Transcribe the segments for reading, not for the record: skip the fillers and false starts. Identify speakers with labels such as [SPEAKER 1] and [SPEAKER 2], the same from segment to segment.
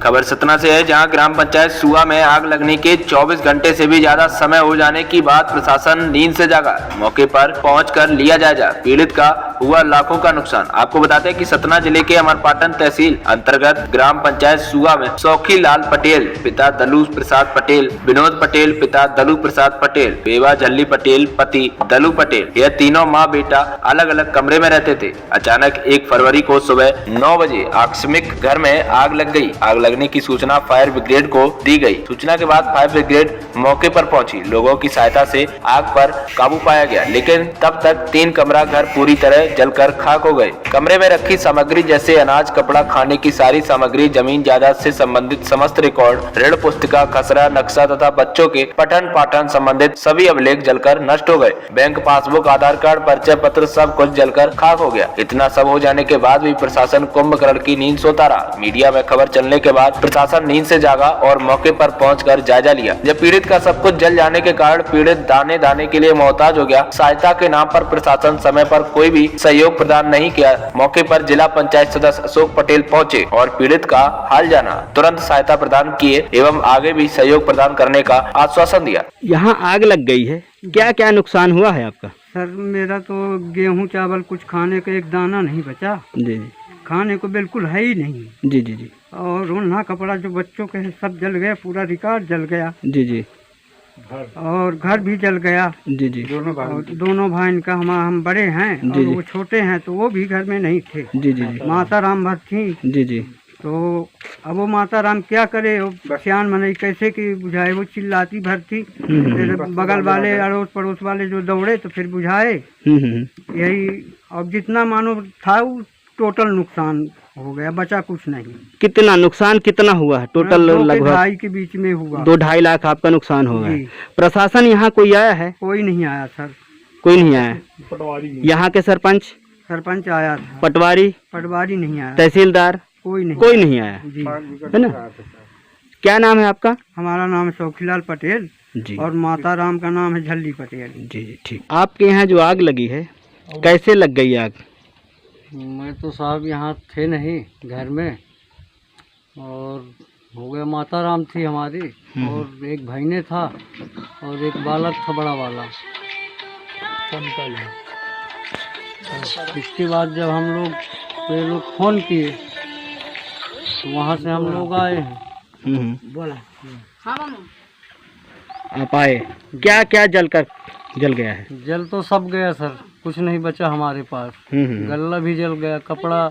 [SPEAKER 1] खबर सतना से है, जहां ग्राम पंचायत सुआ में आग लगने के 24 घंटे से भी ज्यादा समय हो जाने की बात प्रशासन नींद से जागा। मौके पर पहुंचकर लिया जायजा। पीड़ित का हुआ लाखों का नुकसान। आपको बताते हैं कि सतना जिले के अमरपाटन तहसील अंतर्गत ग्राम पंचायत सुआ में सौखी लाल पटेल पिता दलू प्रसाद पटेल, विनोद पटेल पिता दलू प्रसाद पटेल, बेवा झल्ली पटेल पति दलू पटेल, यह तीनों माँ बेटा अलग अलग कमरे में रहते थे। अचानक 1 फरवरी को सुबह 9 बजे आकस्मिक घर में आग लग गई। आग लगने की सूचना फायर ब्रिगेड को दी गई। सूचना के बाद फायर ब्रिगेड मौके पर पहुंची। लोगों की सहायता से आग पर काबू पाया गया, लेकिन तब तक 3 कमरा घर पूरी तरह जलकर खाक हो गए। कमरे में रखी सामग्री जैसे अनाज, कपड़ा, खाने की सारी सामग्री, जमीन जायदाद से संबंधित समस्त रिकॉर्ड, ऋण पुस्तिका, खसरा, नक्शा तथा बच्चों के पठन पाठन संबंधित सभी अभिलेख जलकर नष्ट हो गए। बैंक पासबुक, आधार कार्ड, परिचय पत्र सब कुछ जलकर खाक हो गया। इतना सब हो जाने के बाद भी प्रशासन कुंभकर्ण की नींद सोता रहा। मीडिया में खबर चलने के बाद प्रशासन नींद से जागा और मौके पर पहुंचकर जायजा लिया। जब पीड़ित का सब कुछ जल जाने के कारण पीड़ित दाने दाने के लिए मोहताज हो गया। सहायता के नाम पर प्रशासन समय पर कोई भी सहयोग प्रदान नहीं किया। मौके पर जिला पंचायत सदस्य अशोक पटेल पहुंचे और पीड़ित का हाल जाना, तुरंत सहायता प्रदान किए एवं आगे भी सहयोग प्रदान करने का आश्वासन दिया।
[SPEAKER 2] यहाँ आग लग गई है, क्या क्या नुकसान हुआ है आपका?
[SPEAKER 3] सर मेरा तो गेहूं चावल कुछ खाने का एक दाना नहीं बचा
[SPEAKER 2] जी
[SPEAKER 3] खाने को बिल्कुल है ही नहीं।
[SPEAKER 2] जी जी जी।
[SPEAKER 3] और ओढ़ना कपड़ा जो बच्चों के हैं सब जल गया, पूरा रिकॉर्ड जल गया
[SPEAKER 2] जी जी।
[SPEAKER 3] और घर भी जल गया।
[SPEAKER 2] जी जी।
[SPEAKER 3] दोनों भाई का हम बड़े हैं और वो छोटे हैं तो वो भी घर में नहीं थे।
[SPEAKER 2] जी जी।
[SPEAKER 3] माता राम भर थी।
[SPEAKER 2] जी जी।
[SPEAKER 3] तो अब वो माता राम क्या करे, वो सियान मनई कैसे की बुझाए, वो चिल्लाती भर थी। फिर बगल वाले अड़ोस पड़ोस वाले जो दौड़े तो फिर बुझाए। यही अब जितना मानो था वो टोटल नुकसान हो गया, बचा कुछ नहीं।
[SPEAKER 2] कितना नुकसान कितना हुआ है टोटल? लगभग
[SPEAKER 3] 2-2.5 के बीच में हुआ।
[SPEAKER 2] 2-2.5 लाख आपका नुकसान हो गया। प्रशासन यहाँ कोई आया है?
[SPEAKER 3] कोई नहीं आया सर।
[SPEAKER 2] कोई नहीं आया। यहाँ के सरपंच
[SPEAKER 3] आया था। पटवारी नहीं आया।
[SPEAKER 2] तहसीलदार कोई नहीं आया
[SPEAKER 3] जी,
[SPEAKER 2] है ना? क्या नाम है आपका?
[SPEAKER 3] हमारा नाम है सौखीलाल पटेल
[SPEAKER 2] जी।
[SPEAKER 3] और माता राम का नाम है झल्ली पटेल।
[SPEAKER 2] जी जी ठीक। आपके यहाँ जो आग लगी है कैसे लग गई आग?
[SPEAKER 3] मैं तो साहब यहाँ थे नहीं घर में, और हो गया माता राम थी हमारी और एक भाईने था और एक बालक था बड़ा वाला। इसके बाद जब हम लोग फ़ोन किए तो वहाँ से हम लोग आए हैं। बोला
[SPEAKER 2] आप आए, क्या क्या जल गया है?
[SPEAKER 3] जल तो सब गया सर, कुछ नहीं बचा हमारे पास। गल्ला भी जल गया, कपड़ा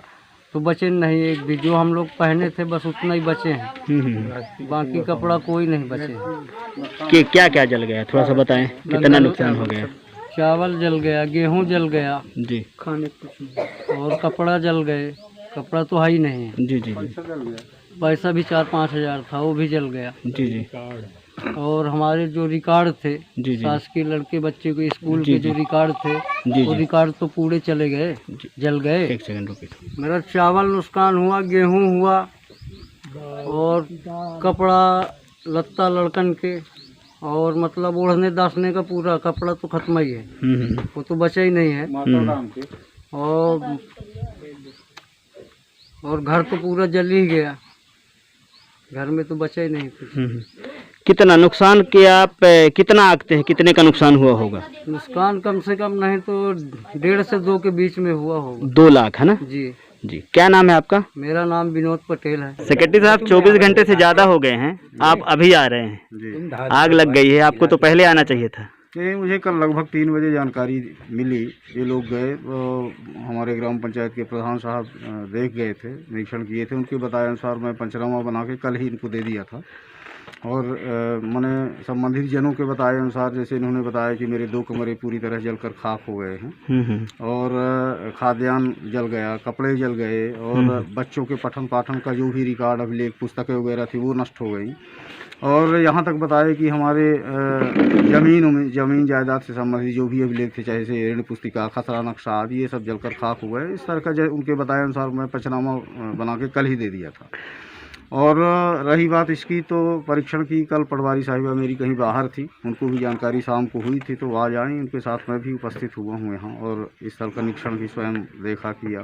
[SPEAKER 3] तो बचे नहीं एक भी, जो हम लोग पहने थे बस उतना ही बचे हैं। बाकी कपड़ा कोई नहीं बचे।
[SPEAKER 2] क्या क्या जल गया थोड़ा सा बताएं, कितना नुकसान हो गया?
[SPEAKER 3] चावल जल गया, गेहूं जल गया
[SPEAKER 2] जी,
[SPEAKER 3] खाने कुछ नहीं, और कपड़ा जल गए। कपड़ा तो है ही नहीं है।
[SPEAKER 2] जी जी।
[SPEAKER 3] पैसा भी 4-5 हज़ार था, वो भी जल गया।
[SPEAKER 2] जी जी।
[SPEAKER 3] और हमारे जो रिकॉर्ड थे सास के लड़के बच्चे को स्कूल के जो रिकॉर्ड थे वो रिकॉर्ड तो पूरे चले गए, जल गए।
[SPEAKER 2] एक सेकंड रुकिए।
[SPEAKER 3] मेरा चावल नुकसान हुआ, गेहूं हुआ और कपड़ा लत्ता लड़कन के, और मतलब ओढ़ने दासने का पूरा कपड़ा तो खत्म ही है, वो तो बचा ही नहीं है। और घर तो पूरा जल ही गया, घर में तो बचा ही नहीं कुछ।
[SPEAKER 2] कितना नुकसान किया आप? कितना आंकते हैं कितने का नुकसान हुआ होगा?
[SPEAKER 3] नुकसान कम से कम नहीं तो 1.5 से 2 के बीच में हुआ होगा।
[SPEAKER 2] 2 लाख है ना?
[SPEAKER 3] जी
[SPEAKER 2] जी। क्या नाम है आपका?
[SPEAKER 3] मेरा नाम विनोद पटेल है।
[SPEAKER 2] सेक्रेटरी साहब 24 घंटे से ज्यादा हो गए हैं, आप अभी आ रहे हैं, आग लग गई है, आपको तो पहले आना चाहिए था।
[SPEAKER 4] नहीं, मुझे कल लगभग 3 बजे जानकारी मिली। ये लोग गए तो हमारे ग्राम पंचायत के प्रधान साहब देख गए थे, निरीक्षण किए थे। उनके बताए अनुसार मैं पंचनामा बना के कल ही इनको दे दिया था। और मैंने संबंधित जनों के बताए अनुसार, जैसे इन्होंने बताया कि मेरे 2 कमरे पूरी तरह जलकर खाक हो गए हैं और खाद्यान्न जल गया, कपड़े जल गए और बच्चों के पठन पाठन का जो भी रिकॉर्ड अभिलेख पुस्तकें वगैरह थी वो नष्ट हो गई। और यहाँ तक बताया कि हमारे ज़मीन जायदाद से संबंधित जो भी अभिलेख थे, चाहे से ऋण पुस्तिका, खसरा, नक्शा आदि, ये सब जलकर खाक हो गए। इस तरह का उनके बताए अनुसार मैं पंचनामा बना के कल ही दे दिया था। और रही बात इसकी, तो परीक्षण की कल पटवारी साहिबा मेरी कहीं बाहर थी, उनको भी जानकारी शाम को हुई थी तो आज आई, उनके साथ मैं भी उपस्थित हुआ हूँ यहाँ और इस स्थल का निरीक्षण भी स्वयं देखा किया।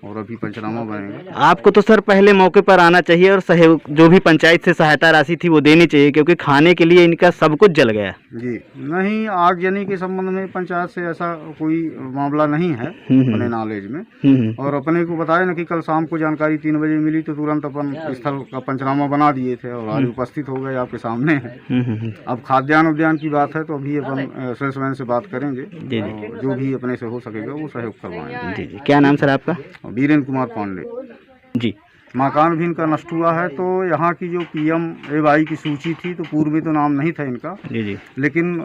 [SPEAKER 4] और अभी पंचनामा बनेगा।
[SPEAKER 2] आपको तो सर पहले मौके पर आना चाहिए और सहयोग जो भी पंचायत से सहायता राशि थी वो देनी चाहिए, क्योंकि खाने के लिए इनका सब कुछ जल गया।
[SPEAKER 4] जी नहीं, आगजनी के संबंध में पंचायत से ऐसा कोई मामला नहीं है अपने नॉलेज में। और अपने को बताया ना कि कल शाम को जानकारी 3 बजे मिली तो तुरंत अपन स्थल का पंचनामा बना दिए थे और आज उपस्थित हो गए, आपके सामने है। अब खाद्यान्न उद्यान की बात है तो अभी अपन सेल्समैन से बात करेंगे, जो भी अपने से हो सकेगा वो सहयोग करवाएंगे।
[SPEAKER 2] जी। क्या नाम सर आपका?
[SPEAKER 4] वीरेंद्र कुमार पांडे
[SPEAKER 2] जी।
[SPEAKER 4] मकान भी इनका नष्ट हुआ है, तो यहाँ की जो PMAY की सूची थी तो पूर्व में तो नाम नहीं था इनका
[SPEAKER 2] जी,
[SPEAKER 4] लेकिन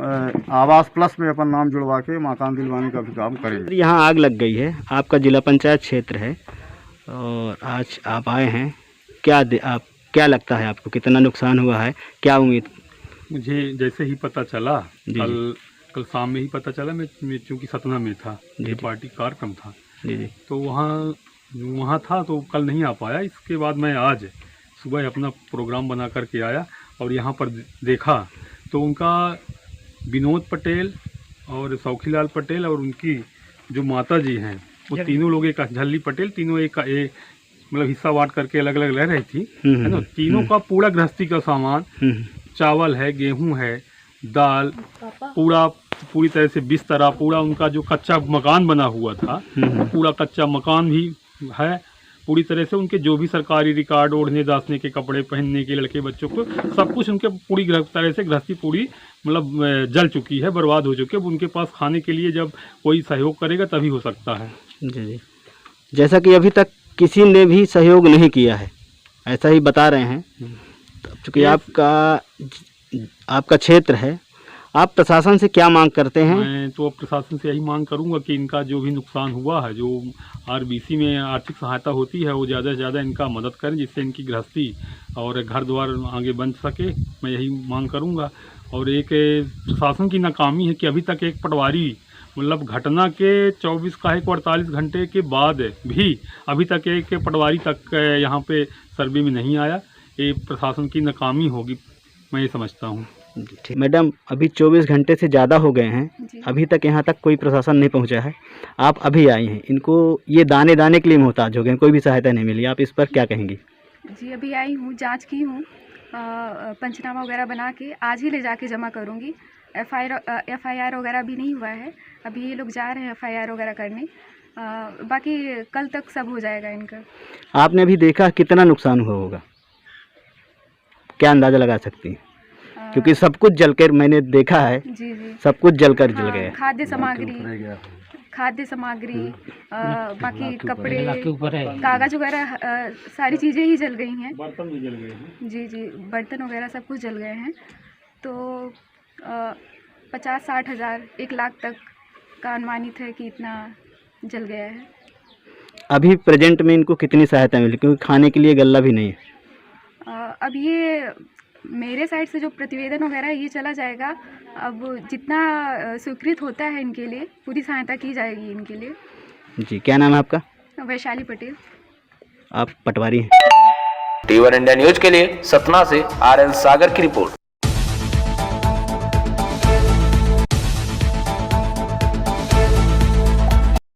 [SPEAKER 4] आवास प्लस में अपन नाम जुड़वा के मकान दिलवाने का भी काम करेंगे।
[SPEAKER 2] यहाँ आग लग गई है, आपका जिला पंचायत क्षेत्र है और आज आप आए हैं, क्या लगता है आपको, कितना नुकसान हुआ है, क्या उम्मीद?
[SPEAKER 5] मुझे जैसे ही पता चला, कल शाम में ही पता चला, मैं चूँकि सतना में था, ये पार्टी कार्यक्रम था
[SPEAKER 2] जी,
[SPEAKER 5] तो वहाँ था तो कल नहीं आ पाया। इसके बाद मैं आज सुबह अपना प्रोग्राम बना करके आया और यहाँ पर देखा तो उनका विनोद पटेल और सौखीलाल पटेल और उनकी जो माता जी हैं वो तीनों लोग, एक झल्ली पटेल, तीनों एक मतलब हिस्सा बांट करके अलग अलग रह रही थी, है ना। तीनों का पूरा गृहस्थी का सामान, चावल है, गेहूं है, दाल, पूरी तरह से बिस्तरा, पूरा उनका जो कच्चा मकान बना हुआ था पूरा कच्चा मकान भी है पूरी तरह से। उनके जो भी सरकारी रिकॉर्ड, ओढ़ने दासने के कपड़े, पहनने के लड़के बच्चों को, सब कुछ उनके पूरी तरह से गृहस्थी पूरी मतलब जल चुकी है, बर्बाद हो चुकी है। उनके पास खाने के लिए जब कोई सहयोग करेगा तभी हो सकता है।
[SPEAKER 2] जी। जैसा कि अभी तक किसी ने भी सहयोग नहीं किया है, ऐसा ही बता रहे हैं, चूँकि आपका क्षेत्र है, आप प्रशासन से क्या मांग करते हैं?
[SPEAKER 5] मैं तो प्रशासन से यही मांग करूंगा कि इनका जो भी नुकसान हुआ है, जो RBC में आर्थिक सहायता होती है वो ज़्यादा से ज़्यादा इनका मदद करें, जिससे इनकी गृहस्थी और घर द्वार आगे बन सके। मैं यही मांग करूंगा। और एक प्रशासन की नाकामी है कि अभी तक एक पटवारी, मतलब घटना के 48 घंटे के बाद भी अभी तक एक पटवारी तक यहाँ पे सर्वे में नहीं आया। ये प्रशासन की नाकामी होगी, मैं ये समझता हूँ।
[SPEAKER 2] मैडम, अभी 24 घंटे से ज़्यादा हो गए हैं, अभी तक यहाँ तक कोई प्रशासन नहीं पहुँचा है, आप अभी आई हैं, इनको ये दाने दाने के लिए मोहताज हो गए, कोई भी सहायता नहीं मिली, आप इस पर क्या कहेंगी?
[SPEAKER 6] जी, अभी आई हूँ, जांच की हूँ, पंचनामा वगैरह बना के आज ही ले जाके जमा करूँगी। FIR वगैरह भी नहीं हुआ है, अभी ये लोग जा रहे हैं FIR वगैरह करने, बाकी कल तक सब हो जाएगा इनका। आपने
[SPEAKER 2] अभी देखा कितना नुकसान हुआ होगा, क्या अंदाज़ा लगा सकती हैं? क्योंकि सब कुछ जलकर, मैंने देखा है, जी, सब कुछ जलकर जल गया।
[SPEAKER 6] खाद्य सामग्री, बाकी कपड़े, कागज वगैरह, सारी चीज़ें ही जल गई हैं।
[SPEAKER 5] बर्तन भी जल गए हैं।
[SPEAKER 6] जी, बर्तन वगैरह सब कुछ जल गए हैं। तो 50-60 हज़ार 1 लाख तक का अनुमानित है कि इतना जल गया है।
[SPEAKER 2] अभी प्रेजेंट में इनको कितनी सहायता मिली, क्योंकि खाने के लिए गल्ला भी नहीं है?
[SPEAKER 6] अब ये मेरे साइड से जो प्रतिवेदन वगैरह ये चला जाएगा, अब जितना स्वीकृत होता है इनके लिए पूरी सहायता की जाएगी इनके लिए।
[SPEAKER 2] जी। क्या नाम है आपका?
[SPEAKER 6] वैशाली पटेल।
[SPEAKER 2] आप पटवारी हैं?
[SPEAKER 1] T1 इंडिया न्यूज के लिए सतना से RL सागर की रिपोर्ट।